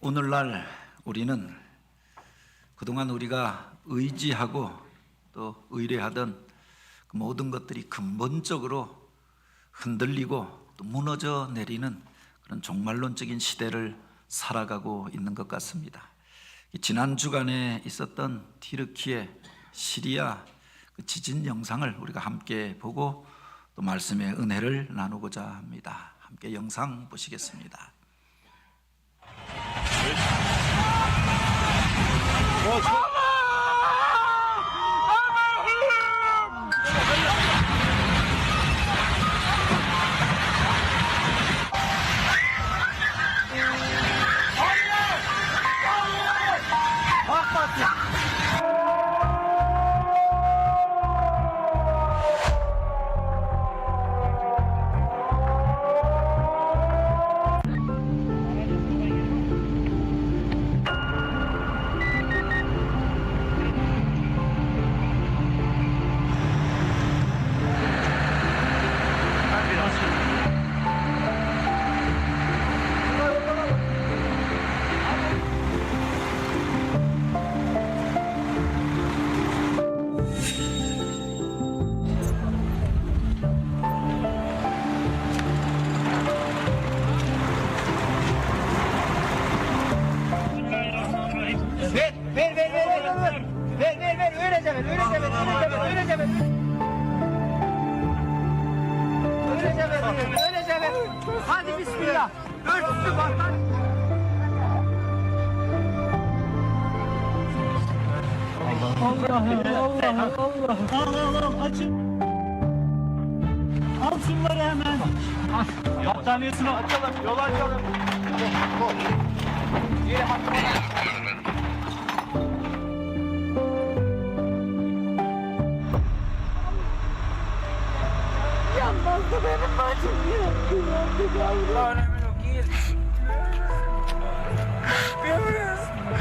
오늘날 우리는 그동안 우리가 의지하고 또 의뢰하던 그 모든 것들이 근본적으로 흔들리고 또 무너져 내리는 그런 종말론적인 시대를 살아가고 있는 것 같습니다. 지난 주간에 있었던 튀르키예, 시리아 그 지진 영상을 우리가 함께 보고 또 말씀의 은혜를 나누고자 합니다. 함께 영상 보시겠습니다. Hadi bismillah. Örtüsü vatan. Allah açın. Al şunları hemen. Battaniyesini açalım, yol açalım. Yanmazdı benim bacım. Yandı yavrum.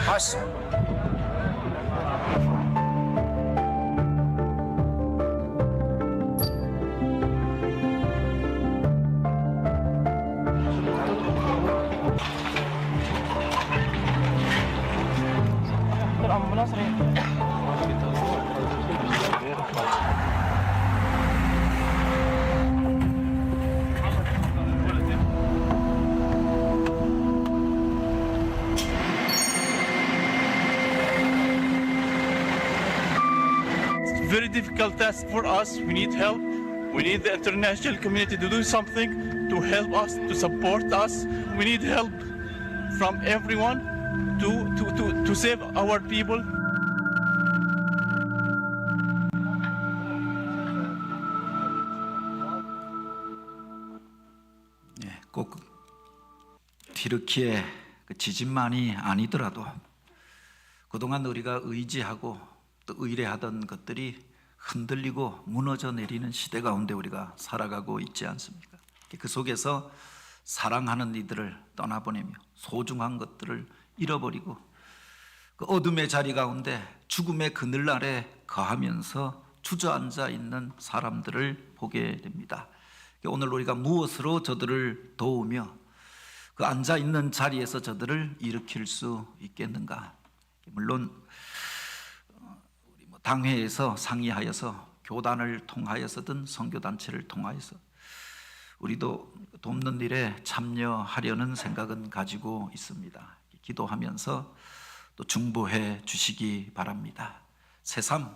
Baş. Ambulans rin. Very difficult task for us. We need help. We need the international community to do something to help us, to support us. We need help from everyone to save our people. 꼭 튀르키예 그 지진만이 아니더라도 그동안 우리가 의지하고 또 의뢰하던 것들이 흔들리고 무너져 내리는 시대 가운데 우리가 살아가고 있지 않습니까? 그 속에서 사랑하는 이들을 떠나보내며 소중한 것들을 잃어버리고 그 어둠의 자리 가운데 죽음의 그늘 아래 거하면서 주저앉아 있는 사람들을 보게 됩니다. 오늘 우리가 무엇으로 저들을 도우며 그 앉아 있는 자리에서 저들을 일으킬 수 있겠는가? 물론 우리 당회에서 상의하여서 교단을 통하여서든 선교단체를 통하여서 우리도 돕는 일에 참여하려는 생각은 가지고 있습니다. 기도하면서 또 중보해 주시기 바랍니다. 새삼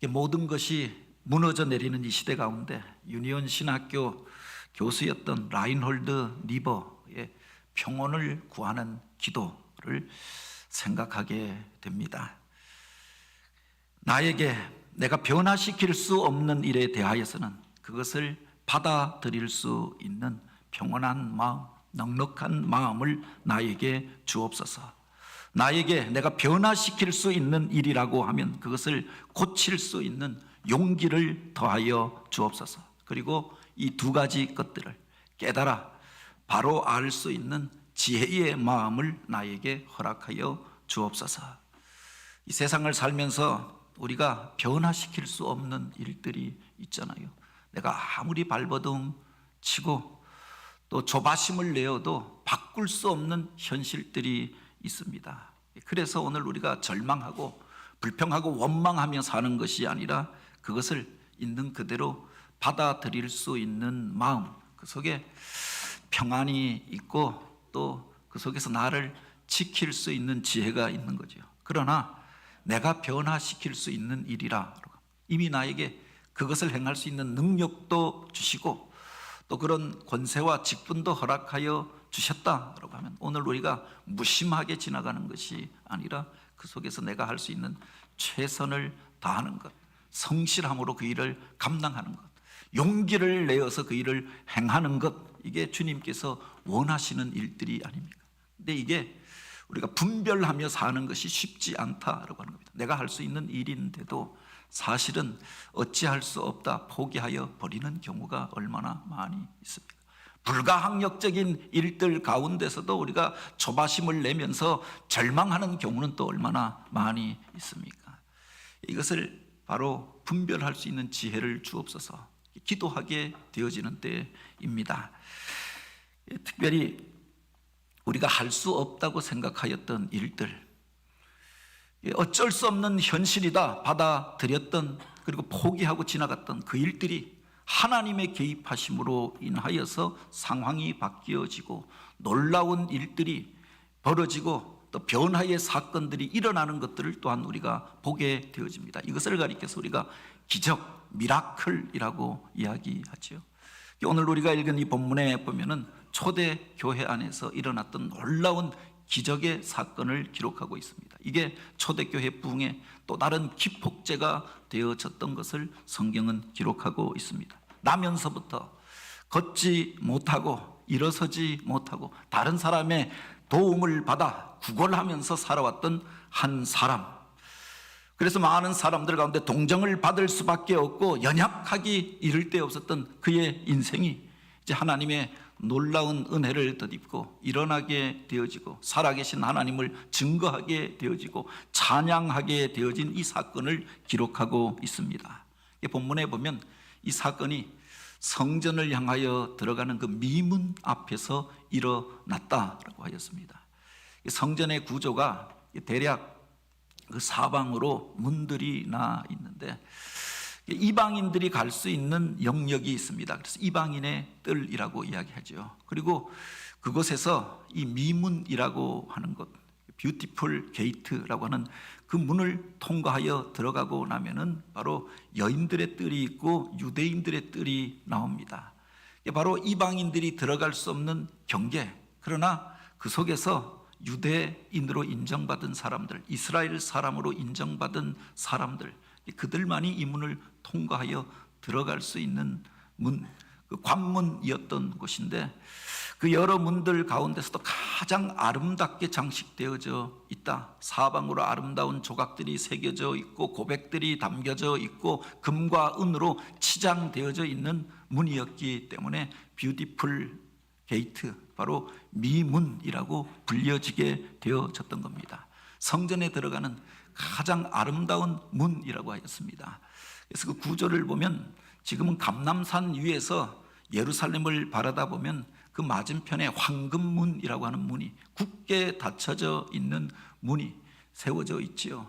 모든 것이 무너져 내리는 이 시대 가운데 유니온 신학교 교수였던 라인홀드 니버의 평온을 구하는 기도를 생각하게 됩니다. 나에게 내가 변화시킬 수 없는 일에 대하여서는 그것을 받아들일 수 있는 평온한 마음, 넉넉한 마음을 나에게 주옵소서. 나에게 내가 변화시킬 수 있는 일이라고 하면 그것을 고칠 수 있는 용기를 더하여 주옵소서. 그리고 이 두 가지 것들을 깨달아 바로 알 수 있는 지혜의 마음을 나에게 허락하여 주옵소서. 이 세상을 살면서 우리가 변화시킬 수 없는 일들이 있잖아요. 내가 아무리 발버둥 치고 또 조바심을 내어도 바꿀 수 없는 현실들이 있습니다. 그래서 오늘 우리가 절망하고 불평하고 원망하며 사는 것이 아니라 그것을 있는 그대로 받아들일 수 있는 마음, 그 속에 평안이 있고 또 그 속에서 나를 지킬 수 있는 지혜가 있는 거죠. 그러나 내가 변화시킬 수 있는 일이라 이미 나에게 그것을 행할 수 있는 능력도 주시고 또 그런 권세와 직분도 허락하여 주셨다라고 하면 오늘 우리가 무심하게 지나가는 것이 아니라 그 속에서 내가 할 수 있는 최선을 다하는 것, 성실함으로 그 일을 감당하는 것, 용기를 내어서 그 일을 행하는 것, 이게 주님께서 원하시는 일들이 아닙니까? 근데 이게 우리가 분별하며 사는 것이 쉽지 않다라고 하는 겁니다. 내가 할 수 있는 일인데도 사실은 어찌할 수 없다 포기하여 버리는 경우가 얼마나 많이 있습니까? 불가항력적인 일들 가운데서도 우리가 조바심을 내면서 절망하는 경우는 또 얼마나 많이 있습니까? 이것을 바로 분별할 수 있는 지혜를 주옵소서. 기도하게 되어지는 때입니다. 특별히 우리가 할 수 없다고 생각하였던 일들, 어쩔 수 없는 현실이다 받아들였던 그리고 포기하고 지나갔던 그 일들이 하나님의 개입하심으로 인하여서 상황이 바뀌어지고 놀라운 일들이 벌어지고 또 변화의 사건들이 일어나는 것들을 또한 우리가 보게 되어집니다. 이것을 가리켜서 우리가 기적, 미라클이라고 이야기하죠. 오늘 우리가 읽은 이 본문에 보면은 초대 교회 안에서 일어났던 놀라운 기적의 사건을 기록하고 있습니다. 이게 초대교회 부흥의 또 다른 기폭제가 되어졌던 것을 성경은 기록하고 있습니다. 나면서부터 걷지 못하고 일어서지 못하고 다른 사람의 도움을 받아 구걸하면서 살아왔던 한 사람, 그래서 많은 사람들 가운데 동정을 받을 수밖에 없고 연약하기 이를 데 없었던 그의 인생이 이제 하나님의 놀라운 은혜를 덧입고 일어나게 되어지고 살아계신 하나님을 증거하게 되어지고 찬양하게 되어진 이 사건을 기록하고 있습니다. 본문에 보면 이 사건이 성전을 향하여 들어가는 그 미문 앞에서 일어났다라고 하였습니다. 성전의 구조가 대략 그 사방으로 문들이 나 있는데 이방인들이 갈 수 있는 영역이 있습니다. 그래서 이방인의 뜰이라고 이야기하죠. 그리고 그곳에서 이 미문이라고 하는 것, 뷰티풀 게이트라고 하는 그 문을 통과하여 들어가고 나면은 바로 여인들의 뜰이 있고 유대인들의 뜰이 나옵니다. 바로 이방인들이 들어갈 수 없는 경계, 그러나 그 속에서 유대인으로 인정받은 사람들, 이스라엘 사람으로 인정받은 사람들, 그들만이 이 문을 통과하여 들어갈 수 있는 문, 그 관문이었던 곳인데 그 여러 문들 가운데서도 가장 아름답게 장식되어져 있다. 사방으로 아름다운 조각들이 새겨져 있고 고백들이 담겨져 있고 금과 은으로 치장되어져 있는 문이었기 때문에 뷰티풀 게이트, 바로 미문이라고 불려지게 되어졌던 겁니다. 성전에 들어가는 가장 아름다운 문이라고 하였습니다. 그래서 그 구조를 보면 지금은 감람산 위에서 예루살렘을 바라다 보면 그 맞은편에 황금문이라고 하는 문이 굳게 닫혀져 있는 문이 세워져 있지요.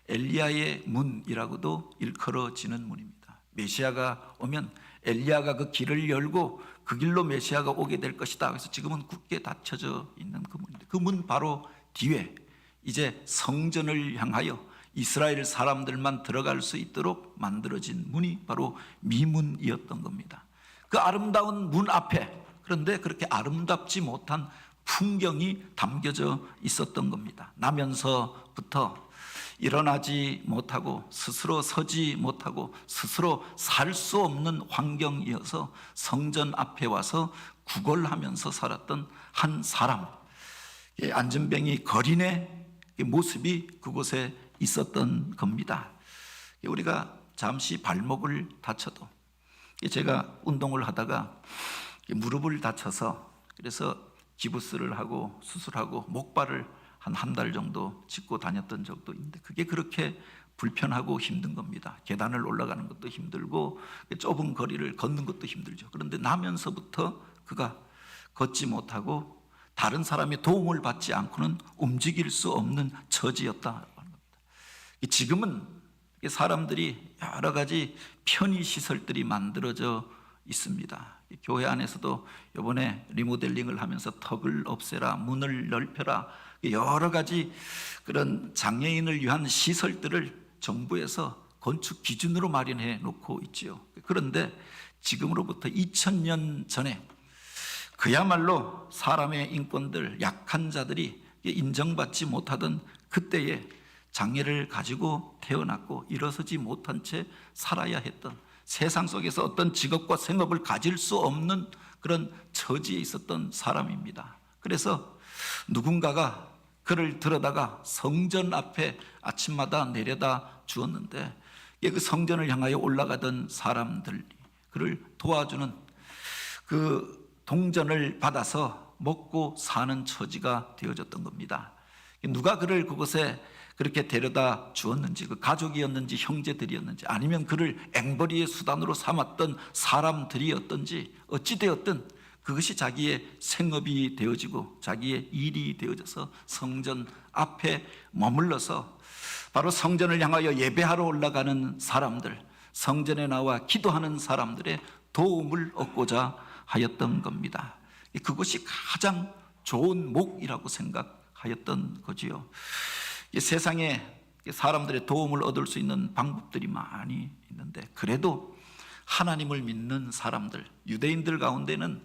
엘리야의 문이라고도 일컬어지는 문입니다. 메시아가 오면 엘리야가 그 길을 열고 그 길로 메시아가 오게 될 것이다. 그래서 지금은 굳게 닫혀져 있는 그 문인데 그 문 바로 뒤에 이제 성전을 향하여 이스라엘 사람들만 들어갈 수 있도록 만들어진 문이 바로 미문이었던 겁니다. 그 아름다운 문 앞에 그런데 그렇게 아름답지 못한 풍경이 담겨져 있었던 겁니다. 나면서부터 일어나지 못하고 스스로 서지 못하고 스스로 살 수 없는 환경이어서 성전 앞에 와서 구걸하면서 살았던 한 사람, 안전병이 거린의 모습이 그곳에 있었던 겁니다. 우리가 잠시 발목을 다쳐도, 제가 운동을 하다가 무릎을 다쳐서 그래서 기부스를 하고 수술하고 목발을 한 달 정도 짚고 다녔던 적도 있는데 그게 그렇게 불편하고 힘든 겁니다. 계단을 올라가는 것도 힘들고 좁은 거리를 걷는 것도 힘들죠. 그런데 나면서부터 그가 걷지 못하고 다른 사람의 도움을 받지 않고는 움직일 수 없는 처지였다고 하는 겁니다. 지금은 사람들이 여러 가지 편의 시설들이 만들어져 있습니다. 교회 안에서도 이번에 리모델링을 하면서 턱을 없애라, 문을 넓혀라, 여러 가지 그런 장애인을 위한 시설들을 정부에서 건축 기준으로 마련해 놓고 있지요. 그런데 지금으로부터 2000년 전에 그야말로 사람의 인권들, 약한 자들이 인정받지 못하던 그때에 장애를 가지고 태어났고 일어서지 못한 채 살아야 했던, 세상 속에서 어떤 직업과 생업을 가질 수 없는 그런 처지에 있었던 사람입니다. 그래서 누군가가 그를 들여다가 성전 앞에 아침마다 내려다 주었는데, 그 성전을 향하여 올라가던 사람들이 그를 도와주는 그 동전을 받아서 먹고 사는 처지가 되어졌던 겁니다. 누가 그를 그곳에 그렇게 데려다 주었는지, 그 가족이었는지 형제들이었는지, 아니면 그를 앵벌이의 수단으로 삼았던 사람들이었던지, 어찌되었든 그것이 자기의 생업이 되어지고 자기의 일이 되어져서 성전 앞에 머물러서 바로 성전을 향하여 예배하러 올라가는 사람들, 성전에 나와 기도하는 사람들의 도움을 얻고자 하였던 겁니다. 그것이 가장 좋은 목이라고 생각하였던 거지요. 세상에 사람들의 도움을 얻을 수 있는 방법들이 많이 있는데, 그래도 하나님을 믿는 사람들, 유대인들 가운데는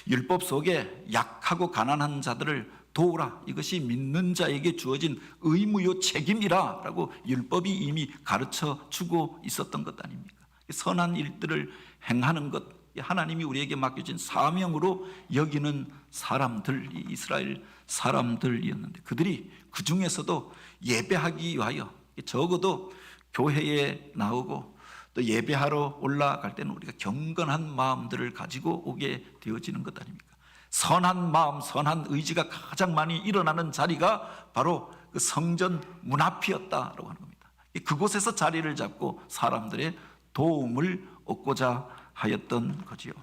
율법 속에 약하고 가난한 자들을 도우라, 이것이 믿는 자에게 주어진 의무요 책임이라 라고 율법이 이미 가르쳐 주고 있었던 것 아닙니까? 선한 일들을 행하는 것, 하나님이 우리에게 맡겨진 사명으로 여기는 사람들, 이스라엘 사람들이었는데, 그들이 그 중에서도 예배하기 위하여 적어도 교회에 나오고 또 예배하러 올라갈 때는 우리가 경건한 마음들을 가지고 오게 되어지는 것 아닙니까? 선한 마음, 선한 의지가 가장 많이 일어나는 자리가 바로 그 성전 문 앞이었다라고 하는 겁니다. 그곳에서 자리를 잡고 사람들의 도움을 얻고자 하였던 거지요.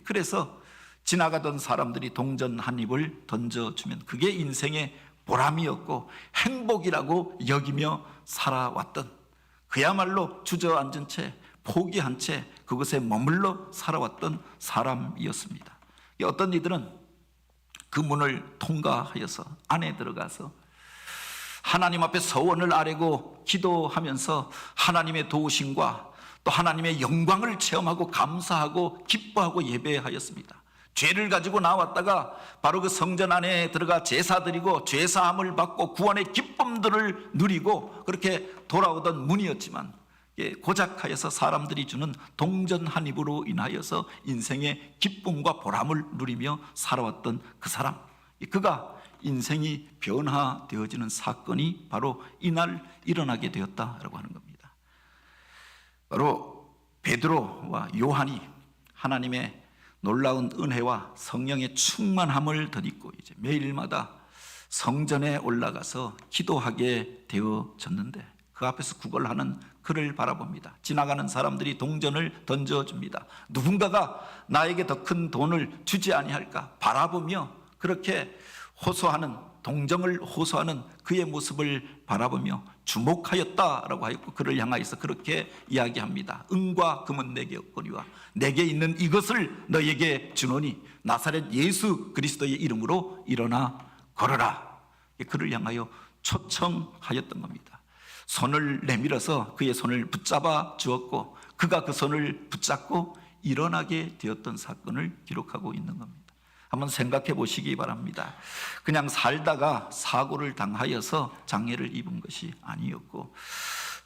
그래서 지나가던 사람들이 동전 한 입을 던져주면 그게 인생의 보람이었고 행복이라고 여기며 살아왔던, 그야말로 주저앉은 채 포기한 채 그것에 머물러 살아왔던 사람이었습니다. 어떤 이들은 그 문을 통과하여서 안에 들어가서 하나님 앞에 서원을 아뢰고 기도하면서 하나님의 도우심과 또 하나님의 영광을 체험하고 감사하고 기뻐하고 예배하였습니다. 죄를 가지고 나왔다가 바로 그 성전 안에 들어가 제사 드리고 죄사함을 받고 구원의 기쁨들을 누리고 그렇게 돌아오던 문이었지만, 고작하여서 사람들이 주는 동전 한 입으로 인하여서 인생의 기쁨과 보람을 누리며 살아왔던 그 사람, 그가 인생이 변화되어지는 사건이 바로 이날 일어나게 되었다라고 하는 겁니다. 바로 베드로와 요한이 하나님의 놀라운 은혜와 성령의 충만함을 덧입고 이제 매일마다 성전에 올라가서 기도하게 되어졌는데, 그 앞에서 구걸하는 그를 바라봅니다. 지나가는 사람들이 동전을 던져줍니다. 누군가가 나에게 더 큰 돈을 주지 아니할까 바라보며 그렇게 호소하는, 동정을 호소하는 그의 모습을 바라보며 주목하였다라고 하였고, 그를 향하여서 그렇게 이야기합니다. 은과 금은 내게 없거니와 내게 있는 이것을 너에게 주노니 나사렛 예수 그리스도의 이름으로 일어나 걸어라. 그를 향하여 초청하였던 겁니다. 손을 내밀어서 그의 손을 붙잡아 주었고, 그가 그 손을 붙잡고 일어나게 되었던 사건을 기록하고 있는 겁니다. 한번 생각해 보시기 바랍니다. 그냥 살다가 사고를 당하여서 장애를 입은 것이 아니었고,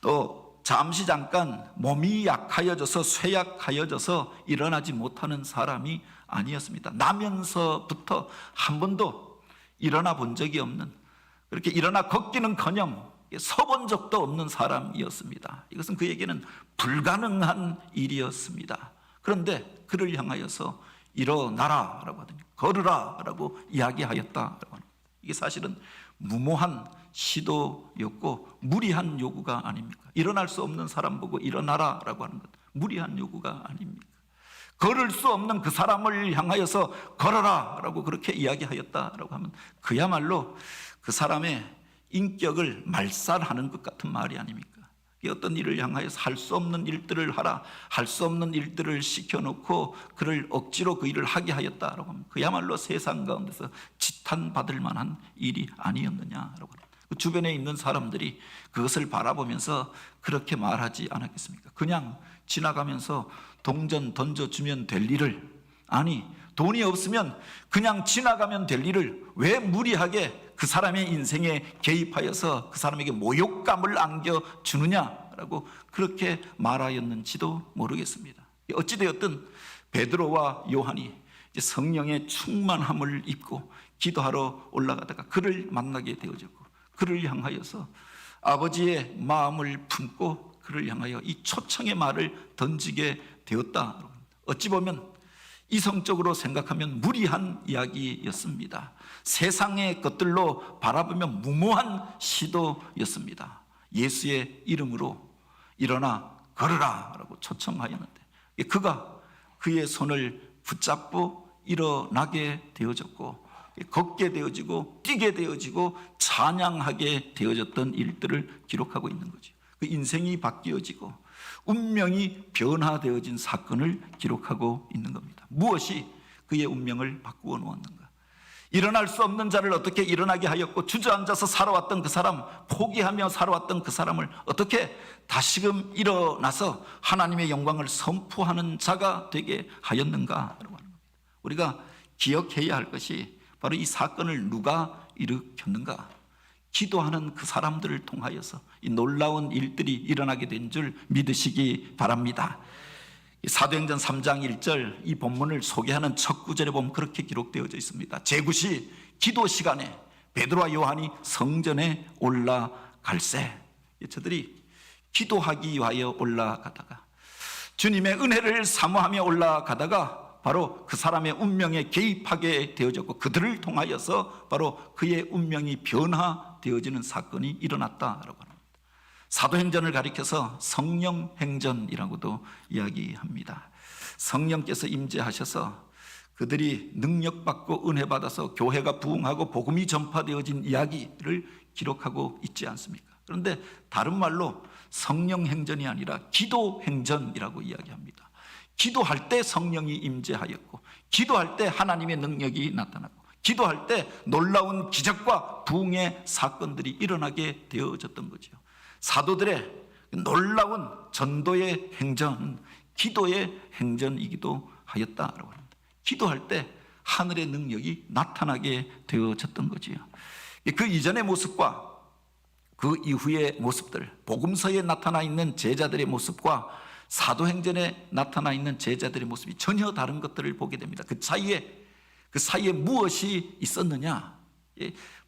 또 잠시 잠깐 몸이 약하여져서 쇠약하여져서 일어나지 못하는 사람이 아니었습니다. 나면서부터 한 번도 일어나 본 적이 없는, 그렇게 일어나 걷기는커녕 서본 적도 없는 사람이었습니다. 이것은 그에게는 불가능한 일이었습니다. 그런데 그를 향하여서 일어나라 라고 하더니 걸으라 라고 이야기하였다라고 하는, 이게 사실은 무모한 시도였고 무리한 요구가 아닙니까? 일어날 수 없는 사람 보고 일어나라 라고 하는 것 무리한 요구가 아닙니까? 걸을 수 없는 그 사람을 향하여서 걸어라 라고 그렇게 이야기하였다라고 하면 그야말로 그 사람의 인격을 말살하는 것 같은 말이 아닙니까? 이 어떤 일을 향하여서 할 수 없는 일들을 하라, 할 수 없는 일들을 시켜놓고 그를 억지로 그 일을 하게 하였다라고 하면 그야말로 세상 가운데서 지탄받을 만한 일이 아니었느냐라고 합니다. 그 주변에 있는 사람들이 그것을 바라보면서 그렇게 말하지 않았겠습니까? 그냥 지나가면서 동전 던져주면 될 일을, 아니 돈이 없으면 그냥 지나가면 될 일을 왜 무리하게 그 사람의 인생에 개입하여서 그 사람에게 모욕감을 안겨주느냐라고 그렇게 말하였는지도 모르겠습니다. 어찌되었든 베드로와 요한이 이제 성령의 충만함을 입고 기도하러 올라가다가 그를 만나게 되어졌고 그를 향하여서 아버지의 마음을 품고 그를 향하여 이 초청의 말을 던지게 되었다. 어찌 보면 이성적으로 생각하면 무리한 이야기였습니다. 세상의 것들로 바라보면 무모한 시도였습니다. 예수의 이름으로 일어나 걸으라 라고 초청하였는데 그가 그의 손을 붙잡고 일어나게 되어졌고 걷게 되어지고 뛰게 되어지고 찬양하게 되어졌던 일들을 기록하고 있는 거죠. 그 인생이 바뀌어지고 운명이 변화되어진 사건을 기록하고 있는 겁니다. 무엇이 그의 운명을 바꾸어 놓았는가? 일어날 수 없는 자를 어떻게 일어나게 하였고 주저앉아서 살아왔던 그 사람, 포기하며 살아왔던 그 사람을 어떻게 다시금 일어나서 하나님의 영광을 선포하는 자가 되게 하였는가? 우리가 기억해야 할 것이 바로 이 사건을 누가 일으켰는가? 기도하는 그 사람들을 통하여서 이 놀라운 일들이 일어나게 된 줄 믿으시기 바랍니다. 사도행전 3장 1절 이 본문을 소개하는 첫 구절에 보면 그렇게 기록되어져 있습니다. 제9시 기도 시간에 베드로와 요한이 성전에 올라갈새, 저들이 기도하기 위하여 올라가다가 주님의 은혜를 사모하며 올라가다가 바로 그 사람의 운명에 개입하게 되어졌고 그들을 통하여서 바로 그의 운명이 변화되어지는 사건이 일어났다라고 합니다. 사도행전을 가리켜서 성령행전이라고도 이야기합니다. 성령께서 임재하셔서 그들이 능력받고 은혜받아서 교회가 부흥하고 복음이 전파되어진 이야기를 기록하고 있지 않습니까? 그런데 다른 말로 성령행전이 아니라 기도행전이라고 이야기합니다. 기도할 때 성령이 임재하였고 기도할 때 하나님의 능력이 나타나고 기도할 때 놀라운 기적과 부흥의 사건들이 일어나게 되어졌던 거죠. 사도들의 놀라운 전도의 행전, 기도의 행전이기도 하였다라고 합니다. 기도할 때 하늘의 능력이 나타나게 되어졌던 거지요. 그 이전의 모습과 그 이후의 모습들, 복음서에 나타나 있는 제자들의 모습과 사도행전에 나타나 있는 제자들의 모습이 전혀 다른 것들을 보게 됩니다. 그 사이에 무엇이 있었느냐?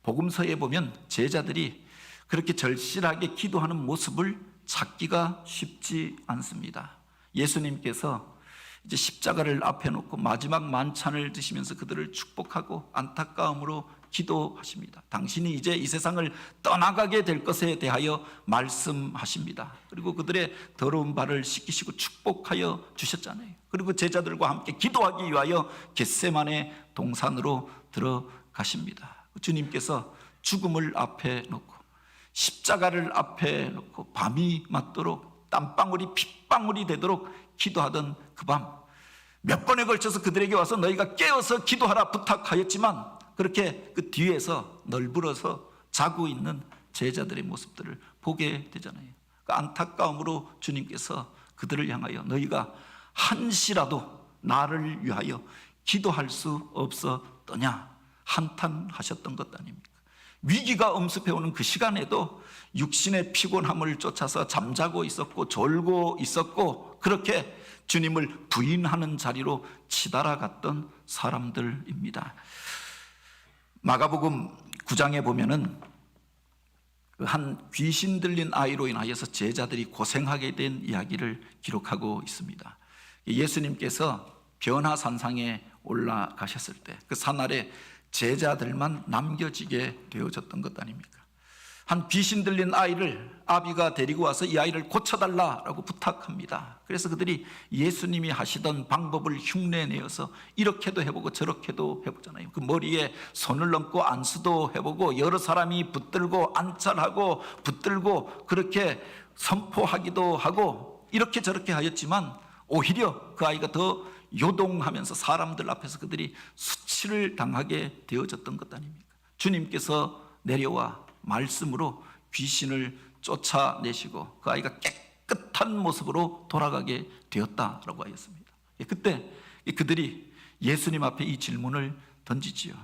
복음서에 보면 제자들이 그렇게 절실하게 기도하는 모습을 찾기가 쉽지 않습니다. 예수님께서 이제 십자가를 앞에 놓고 마지막 만찬을 드시면서 그들을 축복하고 안타까움으로 기도하십니다. 당신이 이제 이 세상을 떠나가게 될 것에 대하여 말씀하십니다. 그리고 그들의 더러운 발을 씻기시고 축복하여 주셨잖아요. 그리고 제자들과 함께 기도하기 위하여 겟세마네 동산으로 들어가십니다. 주님께서 죽음을 앞에 놓고 십자가를 앞에 놓고 밤이 맞도록 땀방울이 핏방울이 되도록 기도하던 그 밤, 몇 번에 걸쳐서 그들에게 와서 너희가 깨어서 기도하라 부탁하였지만 그렇게 그 뒤에서 널브러서 자고 있는 제자들의 모습들을 보게 되잖아요. 그 안타까움으로 주님께서 그들을 향하여 너희가 한시라도 나를 위하여 기도할 수 없었더냐 한탄하셨던 것 아닙니까? 위기가 엄습해오는 그 시간에도 육신의 피곤함을 쫓아서 잠자고 있었고 졸고 있었고 그렇게 주님을 부인하는 자리로 치달아갔던 사람들입니다. 마가복음 9장에 보면은 한 귀신 들린 아이로 인하여서 제자들이 고생하게 된 이야기를 기록하고 있습니다. 예수님께서 변화산상에 올라가셨을 때 그 산 아래 제자들만 남겨지게 되어졌던 것 아닙니까? 한 귀신 들린 아이를 아비가 데리고 와서 이 아이를 고쳐달라라고 부탁합니다. 그래서 그들이 예수님이 하시던 방법을 흉내내어서 이렇게도 해보고 저렇게도 해보잖아요. 그 머리에 손을 얹고 안수도 해보고 여러 사람이 붙들고 안찰하고 붙들고 그렇게 선포하기도 하고 이렇게 저렇게 하였지만 오히려 그 아이가 더 요동하면서 사람들 앞에서 그들이 수치를 당하게 되어졌던 것 아닙니까? 주님께서 내려와 말씀으로 귀신을 쫓아내시고 그 아이가 깨끗한 모습으로 돌아가게 되었다라고 하였습니다. 그때 그들이 예수님 앞에 이 질문을 던지지요.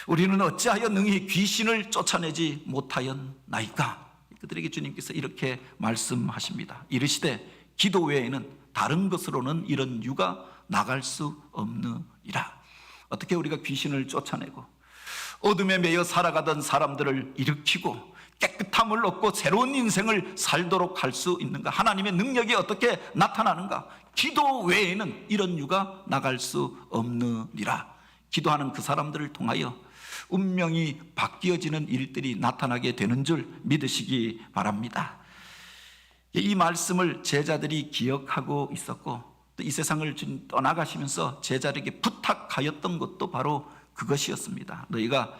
우리는 어찌하여 능히 귀신을 쫓아내지 못하였나이까? 그들에게 주님께서 이렇게 말씀하십니다. 이르시되 기도 외에는 다른 것으로는 이런 유가 나갈 수 없느니라. 어떻게 우리가 귀신을 쫓아내고 어둠에 매여 살아가던 사람들을 일으키고 깨끗함을 얻고 새로운 인생을 살도록 할 수 있는가? 하나님의 능력이 어떻게 나타나는가? 기도 외에는 이런 유가 나갈 수 없느니라. 기도하는 그 사람들을 통하여 운명이 바뀌어지는 일들이 나타나게 되는 줄 믿으시기 바랍니다. 이 말씀을 제자들이 기억하고 있었고 또 이 세상을 떠나가시면서 제자들에게 부탁하였던 것도 바로 그것이었습니다. 너희가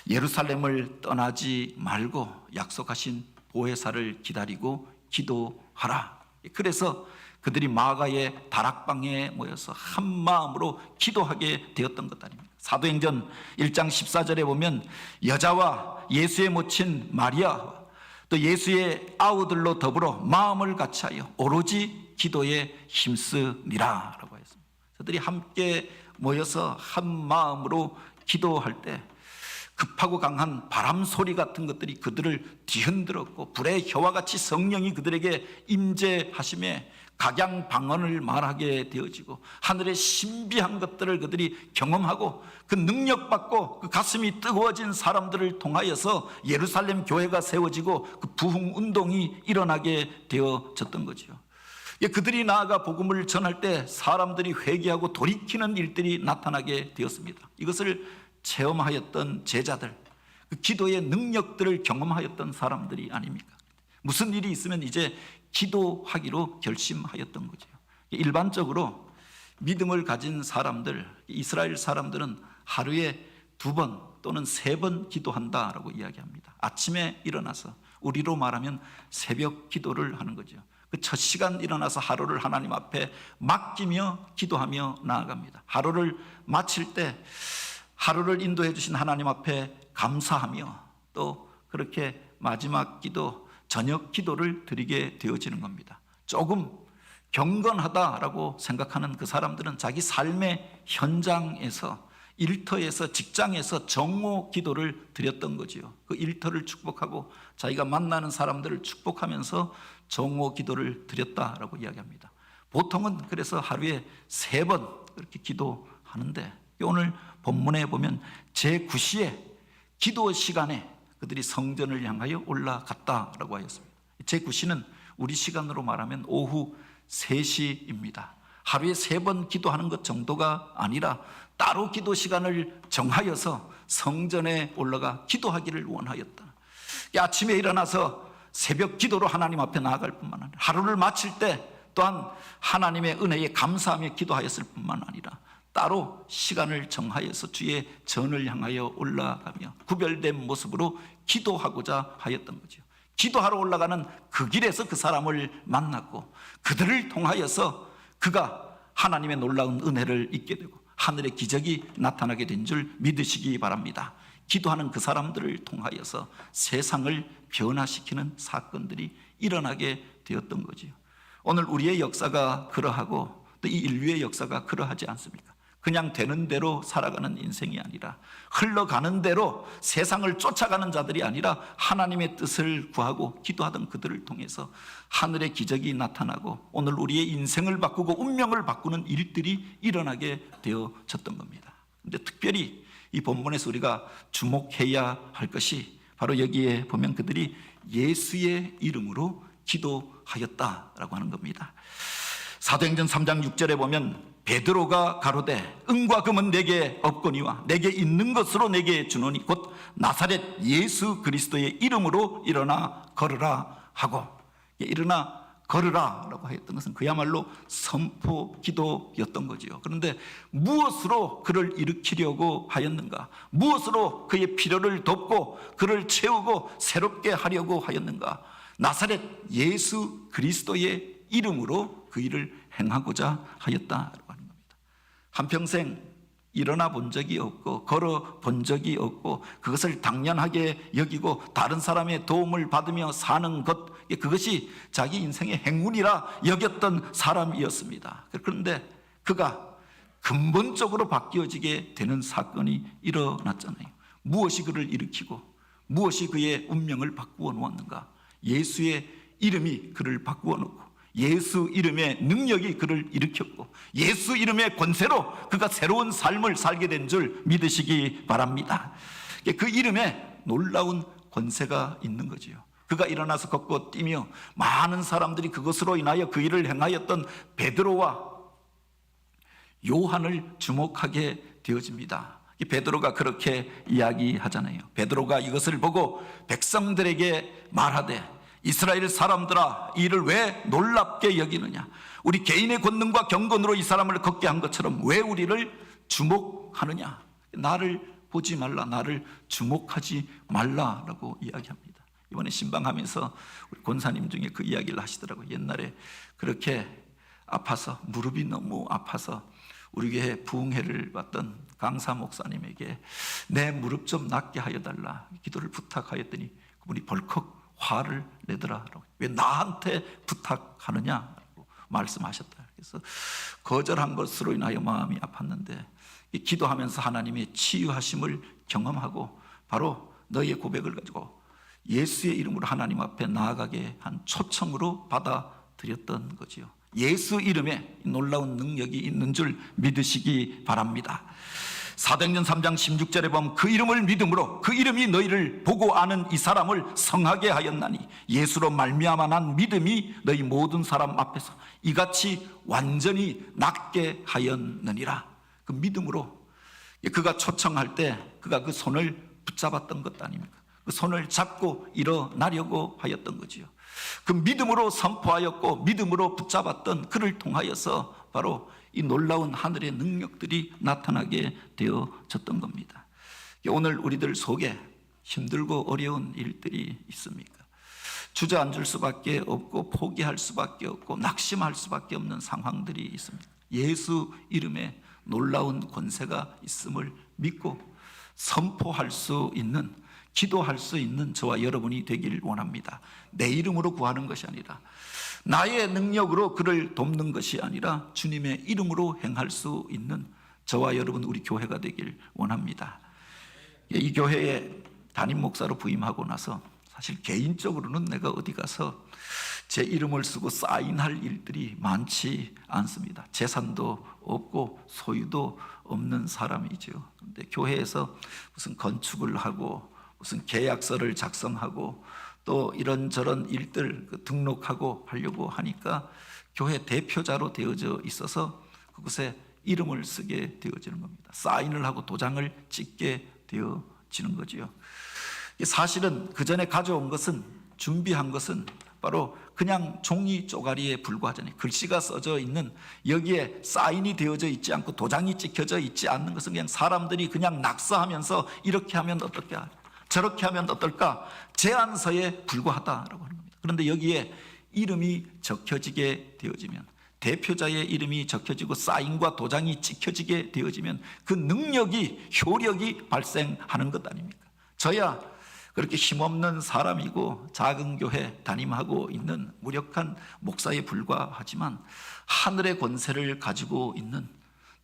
예루살렘을 떠나지 말고 약속하신 보혜사를 기다리고 기도하라. 그래서 그들이 마가의 다락방에 모여서 한 마음으로 기도하게 되었던 것 아닙니까? 사도행전 1장 14절에 보면 여자와 예수의 모친 마리아 또 예수의 아우들로 더불어 마음을 같이하여 오로지 기도에 힘쓰니라 라고 했습니다. 그들이 함께 모여서 한 마음으로 기도할 때 급하고 강한 바람 소리 같은 것들이 그들을 뒤흔들었고 불의 혀와 같이 성령이 그들에게 임재하심에 각양방언을 말하게 되어지고 하늘의 신비한 것들을 그들이 경험하고 그 능력받고 그 가슴이 뜨거워진 사람들을 통하여서 예루살렘 교회가 세워지고 그 부흥운동이 일어나게 되어졌던 거죠. 그들이 나아가 복음을 전할 때 사람들이 회개하고 돌이키는 일들이 나타나게 되었습니다. 이것을 체험하였던 제자들, 그 기도의 능력들을 경험하였던 사람들이 아닙니까? 무슨 일이 있으면 이제 기도하기로 결심하였던 거죠. 일반적으로 믿음을 가진 사람들, 이스라엘 사람들은 하루에 2번 또는 3번 기도한다라고 이야기합니다. 아침에 일어나서 우리로 말하면 새벽 기도를 하는 거죠. 그 첫 시간 일어나서 하루를 하나님 앞에 맡기며 기도하며 나아갑니다. 하루를 마칠 때 하루를 인도해 주신 하나님 앞에 감사하며 또 그렇게 마지막 기도, 저녁 기도를 드리게 되어지는 겁니다. 조금 경건하다라고 생각하는 그 사람들은 자기 삶의 현장에서 일터에서 직장에서 정오 기도를 드렸던 거지요. 그 일터를 축복하고 자기가 만나는 사람들을 축복하면서 정오 기도를 드렸다라고 이야기합니다. 보통은 그래서 하루에 3번 그렇게 기도하는데 오늘 본문에 보면 제9시에 기도 시간에 그들이 성전을 향하여 올라갔다라고 하였습니다. 제9시는 우리 시간으로 말하면 오후 3시입니다. 하루에 3번 기도하는 것 정도가 아니라 따로 기도 시간을 정하여서 성전에 올라가 기도하기를 원하였다. 아침에 일어나서 새벽 기도로 하나님 앞에 나아갈 뿐만 아니라 하루를 마칠 때 또한 하나님의 은혜에 감사하며 기도하였을 뿐만 아니라 따로 시간을 정하여서 주의 전을 향하여 올라가며 구별된 모습으로 기도하고자 하였던 거죠. 기도하러 올라가는 그 길에서 그 사람을 만났고 그들을 통하여서 그가 하나님의 놀라운 은혜를 잊게 되고 하늘의 기적이 나타나게 된 줄 믿으시기 바랍니다. 기도하는 그 사람들을 통하여서 세상을 변화시키는 사건들이 일어나게 되었던 거지요. 오늘 우리의 역사가 그러하고 또 이 인류의 역사가 그러하지 않습니까? 그냥 되는 대로 살아가는 인생이 아니라 흘러가는 대로 세상을 쫓아가는 자들이 아니라 하나님의 뜻을 구하고 기도하던 그들을 통해서 하늘의 기적이 나타나고 오늘 우리의 인생을 바꾸고 운명을 바꾸는 일들이 일어나게 되어졌던 겁니다. 그런데 특별히 이 본문에서 우리가 주목해야 할 것이 바로 여기에 보면 그들이 예수의 이름으로 기도하였다라고 하는 겁니다. 사도행전 3장 6절에 보면 베드로가 가로되 은과 금은 내게 없거니와 내게 있는 것으로 내게 주노니 곧 나사렛 예수 그리스도의 이름으로 일어나 걸으라 하고, 일어나 걸으라 라고 하였던 것은 그야말로 선포 기도였던 거지요. 그런데 무엇으로 그를 일으키려고 하였는가? 무엇으로 그의 필요를 돕고 그를 채우고 새롭게 하려고 하였는가? 나사렛 예수 그리스도의 이름으로 그 일을 행하고자 하였다라고 하는 겁니다. 한평생 일어나 본 적이 없고 걸어 본 적이 없고 그것을 당연하게 여기고 다른 사람의 도움을 받으며 사는 것, 그것이 자기 인생의 행운이라 여겼던 사람이었습니다. 그런데 그가 근본적으로 바뀌어지게 되는 사건이 일어났잖아요. 무엇이 그를 일으키고 무엇이 그의 운명을 바꾸어 놓았는가? 예수의 이름이 그를 바꾸어 놓고 예수 이름의 능력이 그를 일으켰고 예수 이름의 권세로 그가 새로운 삶을 살게 된 줄 믿으시기 바랍니다. 그 이름에 놀라운 권세가 있는 거지요. 그가 일어나서 걷고 뛰며 많은 사람들이 그것으로 인하여 그 일을 행하였던 베드로와 요한을 주목하게 되어집니다. 베드로가 그렇게 이야기하잖아요. 베드로가 이것을 보고 백성들에게 말하되 이스라엘 사람들아, 이 일을 왜 놀랍게 여기느냐? 우리 개인의 권능과 경건으로 이 사람을 걷게 한 것처럼 왜 우리를 주목하느냐? 나를 보지 말라, 나를 주목하지 말라라고 이야기합니다. 이번에 신방하면서 우리 권사님 중에 그 이야기를 하시더라고요. 옛날에 그렇게 아파서, 무릎이 너무 아파서 우리 교회 부흥회를 받던 강사 목사님에게 내 무릎 좀 낫게 하여 달라 기도를 부탁하였더니 그분이 벌컥 화를 내더라라고. 왜 나한테 부탁하느냐라고 말씀하셨다. 그래서 거절한 것으로 인하여 마음이 아팠는데 기도하면서 하나님의 치유하심을 경험하고 바로 너의 고백을 가지고 예수의 이름으로 하나님 앞에 나아가게 한 초청으로 받아들였던 거지요. 예수 이름에 놀라운 능력이 있는 줄 믿으시기 바랍니다. 사도행전 3장 16절에 보면 그 이름을 믿음으로 그 이름이 너희를 보고 아는 이 사람을 성하게 하였나니 예수로 말미암아 난 믿음이 너희 모든 사람 앞에서 이같이 완전히 낫게 하였느니라. 그 믿음으로 그가 초청할 때 그가 그 손을 붙잡았던 것 아닙니까? 그 손을 잡고 일어나려고 하였던 거지요. 그 믿음으로 선포하였고 믿음으로 붙잡았던 그를 통하여서 바로 이 놀라운 하늘의 능력들이 나타나게 되어졌던 겁니다. 오늘 우리들 속에 힘들고 어려운 일들이 있습니까? 주저앉을 수밖에 없고 포기할 수밖에 없고 낙심할 수밖에 없는 상황들이 있습니다. 예수 이름에 놀라운 권세가 있음을 믿고 선포할 수 있는, 기도할 수 있는 저와 여러분이 되길 원합니다. 내 이름으로 구하는 것이 아니라 나의 능력으로 그를 돕는 것이 아니라 주님의 이름으로 행할 수 있는 저와 여러분 우리 교회가 되길 원합니다. 이 교회에 담임 목사로 부임하고 나서 사실 개인적으로는 내가 어디 가서 제 이름을 쓰고 사인할 일들이 많지 않습니다. 재산도 없고 소유도 없는 사람이죠. 그런데 교회에서 무슨 건축을 하고 무슨 계약서를 작성하고 또 이런저런 일들 등록하고 하려고 하니까 교회 대표자로 되어져 있어서 그곳에 이름을 쓰게 되어지는 겁니다. 사인을 하고 도장을 찍게 되어지는 거지요. 사실은 그 전에 가져온 것은, 준비한 것은 바로 그냥 종이 쪼가리에 불과하잖아요. 글씨가 써져 있는, 여기에 사인이 되어져 있지 않고 도장이 찍혀져 있지 않는 것은 그냥 사람들이 그냥 낙서하면서 이렇게 하면 어떨까, 저렇게 하면 어떨까 제안서에 불과하다라고 하는 겁니다. 그런데 여기에 이름이 적혀지게 되어지면, 대표자의 이름이 적혀지고 사인과 도장이 찍혀지게 되어지면 그 능력이, 효력이 발생하는 것 아닙니까? 저야 그렇게 힘없는 사람이고 작은 교회 담임하고 있는 무력한 목사에 불과하지만 하늘의 권세를 가지고 있는,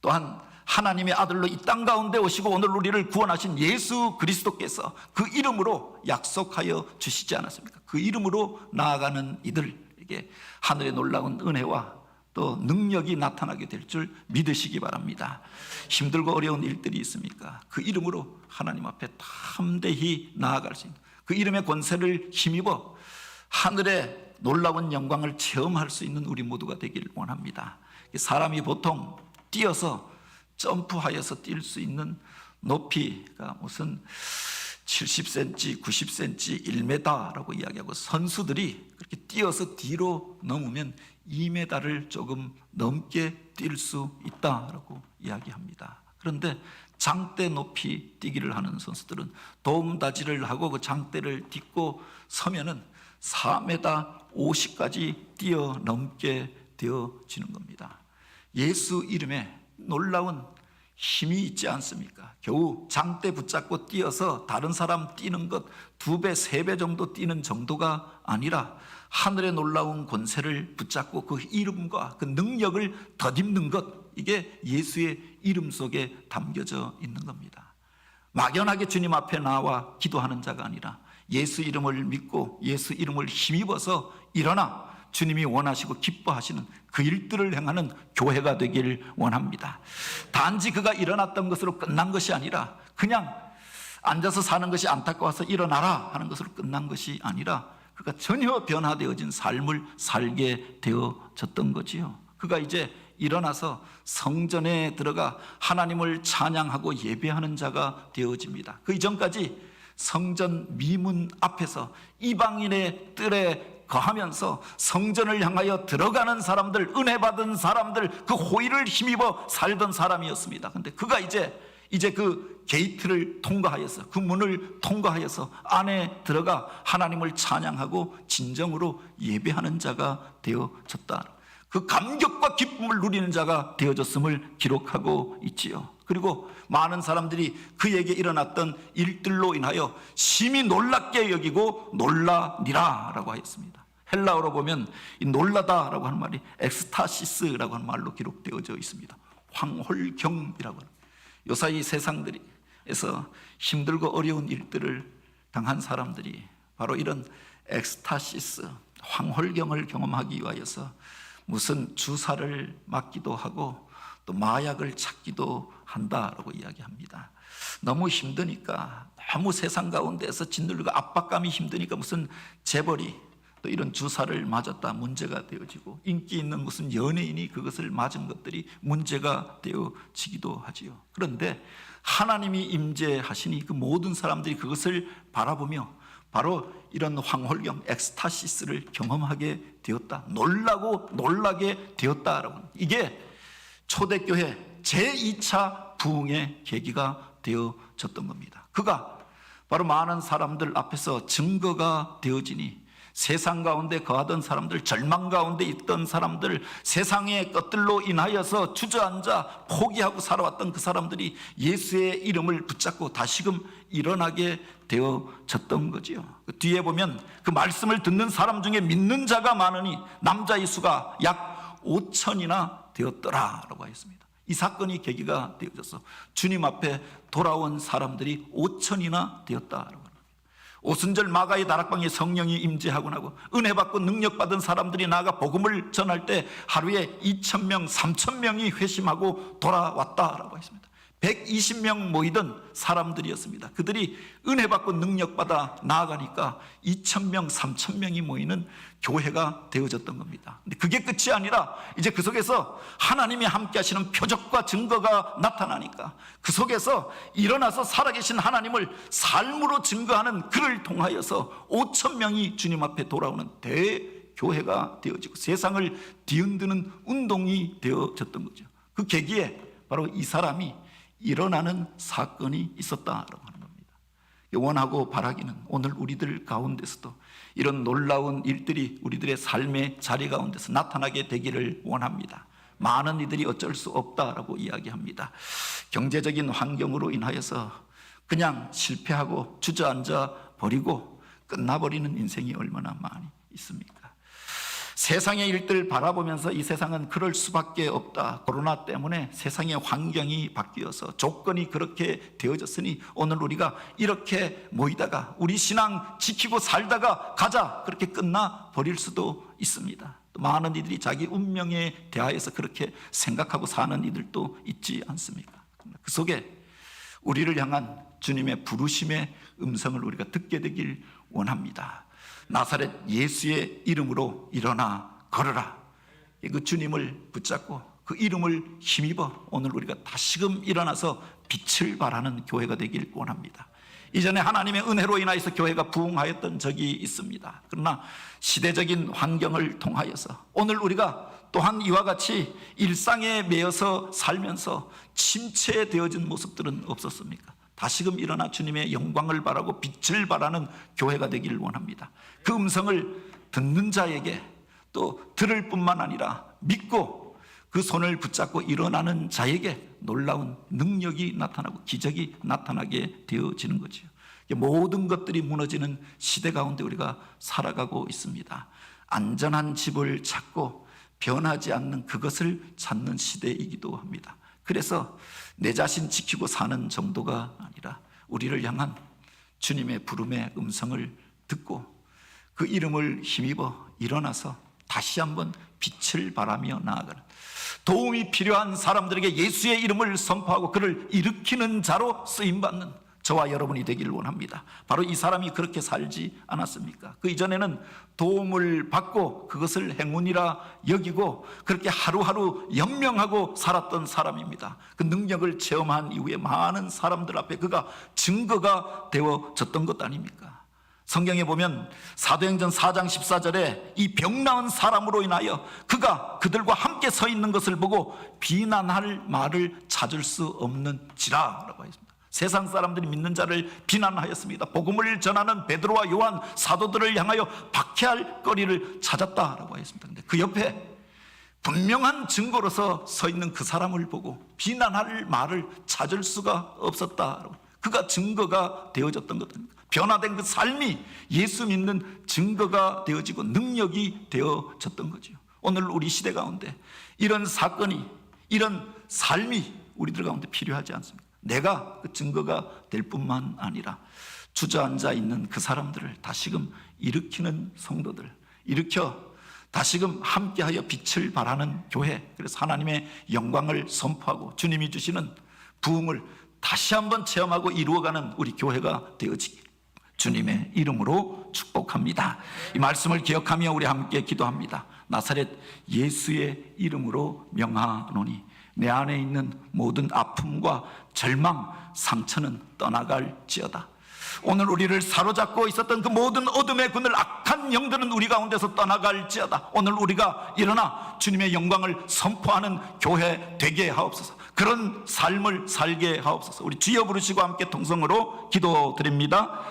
또한 하나님의 아들로 이 땅 가운데 오시고 오늘 우리를 구원하신 예수 그리스도께서 그 이름으로 약속하여 주시지 않았습니까? 그 이름으로 나아가는 이들에게 하늘의 놀라운 은혜와 또 능력이 나타나게 될 줄 믿으시기 바랍니다. 힘들고 어려운 일들이 있습니까? 그 이름으로 하나님 앞에 담대히 나아갈 수 있는, 그 이름의 권세를 힘입어 하늘의 놀라운 영광을 체험할 수 있는 우리 모두가 되길 원합니다. 사람이 보통 뛰어서 점프하여서 뛸 수 있는 높이가 무슨 70cm, 90cm, 1m라고 이야기하고 선수들이 그렇게 뛰어서 뒤로 넘으면 2m를 조금 넘게 뛸 수 있다라고 이야기합니다. 그런데 장대 높이 뛰기를 하는 선수들은 도움다지를 하고 그 장대를 딛고 서면은 4m 50까지 뛰어넘게 되어지는 겁니다. 예수 이름에 놀라운 힘이 있지 않습니까? 겨우 장대 붙잡고 뛰어서 다른 사람 뛰는 것 2배, 3배 정도 뛰는 정도가 아니라 하늘의 놀라운 권세를 붙잡고 그 이름과 그 능력을 덧입는 것, 이게 예수의 이름 속에 담겨져 있는 겁니다. 막연하게 주님 앞에 나와 기도하는 자가 아니라 예수 이름을 믿고 예수 이름을 힘입어서 일어나 주님이 원하시고 기뻐하시는 그 일들을 행하는 교회가 되길 원합니다. 단지 그가 일어났던 것으로 끝난 것이 아니라 그냥 앉아서 사는 것이 안타까워서 일어나라 하는 것으로 끝난 것이 아니라 그가 전혀 변화되어진 삶을 살게 되어졌던 거지요. 그가 이제 일어나서 성전에 들어가 하나님을 찬양하고 예배하는 자가 되어집니다. 그 이전까지 성전 미문 앞에서 이방인의 뜰에 거하면서 성전을 향하여 들어가는 사람들, 은혜 받은 사람들, 그 호의를 힘입어 살던 사람이었습니다. 그런데 그가 이제 그 게이트를 통과하여서, 그 문을 통과하여서 안에 들어가 하나님을 찬양하고 진정으로 예배하는 자가 되어졌다. 그 감격과 기쁨을 누리는 자가 되어졌음을 기록하고 있지요. 그리고 많은 사람들이 그에게 일어났던 일들로 인하여 심히 놀랍게 여기고 놀라니라 라고 하였습니다. 헬라어로 보면 이 놀라다 라고 하는 말이 엑스타시스라고 하는 말로 기록되어져 있습니다. 황홀경이라고 하는, 요사이 세상들에서 힘들고 어려운 일들을 당한 사람들이 바로 이런 엑스타시스, 황홀경을 경험하기 위하여서 무슨 주사를 맞기도 하고 또 마약을 찾기도 한다라고 이야기합니다. 너무 힘드니까, 너무 세상 가운데서 짓눌리고 압박감이 힘드니까 무슨 재벌이 또 이런 주사를 맞았다 문제가 되어지고, 인기 있는 무슨 연예인이 그것을 맞은 것들이 문제가 되어지기도 하지요. 그런데 하나님이 임재하시니 그 모든 사람들이 그것을 바라보며 바로 이런 황홀경, 엑스타시스를 경험하게 되었다, 놀라게 되었다라고. 이게 초대교회 제2차 부흥의 계기가 되어졌던 겁니다. 그가 바로 많은 사람들 앞에서 증거가 되어지니 세상 가운데 거하던 사람들, 절망 가운데 있던 사람들, 세상의 것들로 인하여서 주저앉아 포기하고 살아왔던 그 사람들이 예수의 이름을 붙잡고 다시금 일어나게 되어졌던 거지요. 그 뒤에 보면 그 말씀을 듣는 사람 중에 믿는 자가 많으니 남자의 수가 약 5천이나 되었더라라고 하였습니다. 이 사건이 계기가 되어져서 주님 앞에 돌아온 사람들이 5천이나 되었다라고. 오순절 마가의 다락방에 성령이 임재하고 나고 은혜 받고 능력 받은 사람들이 나아가 복음을 전할 때 하루에 2,000명, 3,000명이 회심하고 돌아왔다라고 했습니다. 120명 모이던 사람들이었습니다. 그들이 은혜 받고 능력 받아 나아가니까 2,000명, 3,000명이 모이는 교회가 되어졌던 겁니다. 근데 그게 끝이 아니라 이제 그 속에서 하나님이 함께 하시는 표적과 증거가 나타나니까 그 속에서 일어나서 살아계신 하나님을 삶으로 증거하는 그를 통하여서 5,000명이 주님 앞에 돌아오는 대교회가 되어지고 세상을 뒤흔드는 운동이 되어졌던 거죠. 그 계기에 바로 이 사람이 일어나는 사건이 있었다라고 하는 겁니다. 원하고 바라기는 오늘 우리들 가운데서도 이런 놀라운 일들이 우리들의 삶의 자리 가운데서 나타나게 되기를 원합니다. 많은 이들이 어쩔 수 없다라고 이야기합니다. 경제적인 환경으로 인하여서 그냥 실패하고 주저앉아 버리고 끝나버리는 인생이 얼마나 많이 있습니까? 세상의 일들을 바라보면서 이 세상은 그럴 수밖에 없다. 코로나 때문에 세상의 환경이 바뀌어서 조건이 그렇게 되어졌으니 오늘 우리가 이렇게 모이다가 우리 신앙 지키고 살다가 가자 그렇게 끝나 버릴 수도 있습니다. 또 많은 이들이 자기 운명에 대하여서 그렇게 생각하고 사는 이들도 있지 않습니까? 그 속에 우리를 향한 주님의 부르심의 음성을 우리가 듣게 되길 원합니다. 나사렛 예수의 이름으로 일어나 걸어라. 그 주님을 붙잡고 그 이름을 힘입어 오늘 우리가 다시금 일어나서 빛을 발하는 교회가 되길 원합니다. 이전에 하나님의 은혜로 인하여서 교회가 부흥하였던 적이 있습니다. 그러나 시대적인 환경을 통하여서 오늘 우리가 또한 이와 같이 일상에 매여서 살면서 침체되어진 모습들은 없었습니까? 다시금 일어나 주님의 영광을 바라고 빛을 바라는 교회가 되기를 원합니다. 그 음성을 듣는 자에게 또 들을 뿐만 아니라 믿고 그 손을 붙잡고 일어나는 자에게 놀라운 능력이 나타나고 기적이 나타나게 되어지는 거죠. 모든 것들이 무너지는 시대 가운데 우리가 살아가고 있습니다. 안전한 집을 찾고 변하지 않는 그것을 찾는 시대이기도 합니다. 그래서 내 자신 지키고 사는 정도가 아니라 우리를 향한 주님의 부름의 음성을 듣고 그 이름을 힘입어 일어나서 다시 한번 빛을 발하며 나아가는, 도움이 필요한 사람들에게 예수의 이름을 선포하고 그를 일으키는 자로 쓰임받는 저와 여러분이 되기를 원합니다. 바로 이 사람이 그렇게 살지 않았습니까? 그 이전에는 도움을 받고 그것을 행운이라 여기고 그렇게 하루하루 연명하고 살았던 사람입니다. 그 능력을 체험한 이후에 많은 사람들 앞에 그가 증거가 되어졌던 것 아닙니까? 성경에 보면 사도행전 4장 14절에 이 병 나은 사람으로 인하여 그가 그들과 함께 서 있는 것을 보고 비난할 말을 찾을 수 없는지라라고 했습니다. 세상 사람들이 믿는 자를 비난하였습니다. 복음을 전하는 베드로와 요한 사도들을 향하여 박해할 거리를 찾았다라고 했습니다. 근데 그 옆에 분명한 증거로서 서 있는 그 사람을 보고 비난할 말을 찾을 수가 없었다라고. 그가 증거가 되어졌던 것 아닙니까? 변화된 그 삶이 예수 믿는 증거가 되어지고 능력이 되어졌던 거죠. 오늘 우리 시대 가운데 이런 사건이, 이런 삶이 우리들 가운데 필요하지 않습니까? 내가 그 증거가 될 뿐만 아니라 주저앉아 있는 그 사람들을 다시금 일으키는 성도들, 일으켜 다시금 함께하여 빛을 발하는 교회, 그래서 하나님의 영광을 선포하고 주님이 주시는 부흥을 다시 한번 체험하고 이루어가는 우리 교회가 되어지길 주님의 이름으로 축복합니다. 이 말씀을 기억하며 우리 함께 기도합니다. 나사렛 예수의 이름으로 명하노니 내 안에 있는 모든 아픔과 절망, 상처는 떠나갈지어다. 오늘 우리를 사로잡고 있었던 그 모든 어둠의 그늘, 악한 영들은 우리 가운데서 떠나갈지어다. 오늘 우리가 일어나 주님의 영광을 선포하는 교회 되게 하옵소서. 그런 삶을 살게 하옵소서. 우리 주여 부르시고 함께 통성으로 기도드립니다.